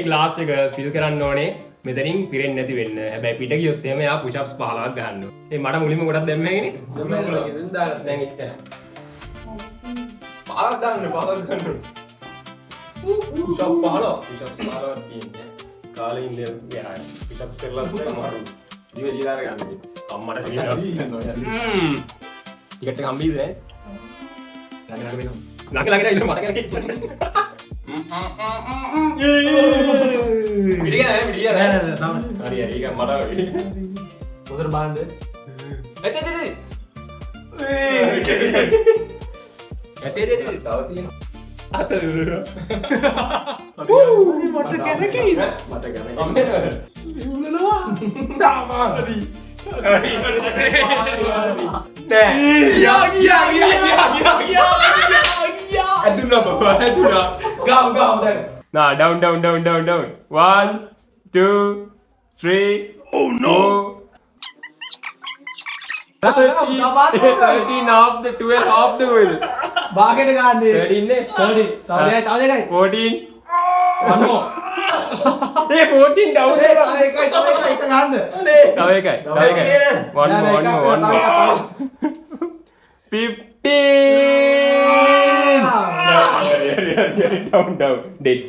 Class එක feel කරන්න ඕනේ මෙතනින් පිරෙන්නේ නැති වෙන්න. හැබැයි පිට ගියොත් එහෙම එයා පුෂ් අප්ස් 15ක් ගන්නවා. ඒ මට මුලින්ම ගොඩක් දැම්මේනේ. දැන් එච්චරයි. 15ක් දාන්න 15ක් ගන්න. පුෂ් අප් 15 පුෂ් අප්ස් 15ක් තියෙන්නේ. කාලේ ඉඳන් යා පුෂ් අප්ස් කරලා තමයි මාරු. දිවේ දීලා ගන්න. අම්මට කියනවා. ටිකට් එක හම්බෙයිද නේ? ළඟ වෙනවා. ළඟ ඉන්න මට කරගෙන පිටිය නෑ නෑ හරි හරි ඒක මට මොකද බාන්න ඇතේ තව තියෙනවා අත මට කැරකෙයිද මට කැරකෙයි අම්මේ ඉන්නනවා දාමා හරි නෑ අදුනා බබා අදුනා ගාව දැන් nah down 1 2 3 oh no 13 of the 12 of the will බාගෙට ගන්නේ 13 නේ 30 තව දෙකයි 14 one more ඒ 14 down තව එකයි එක ගන්න තව එකයි one more 15 down dead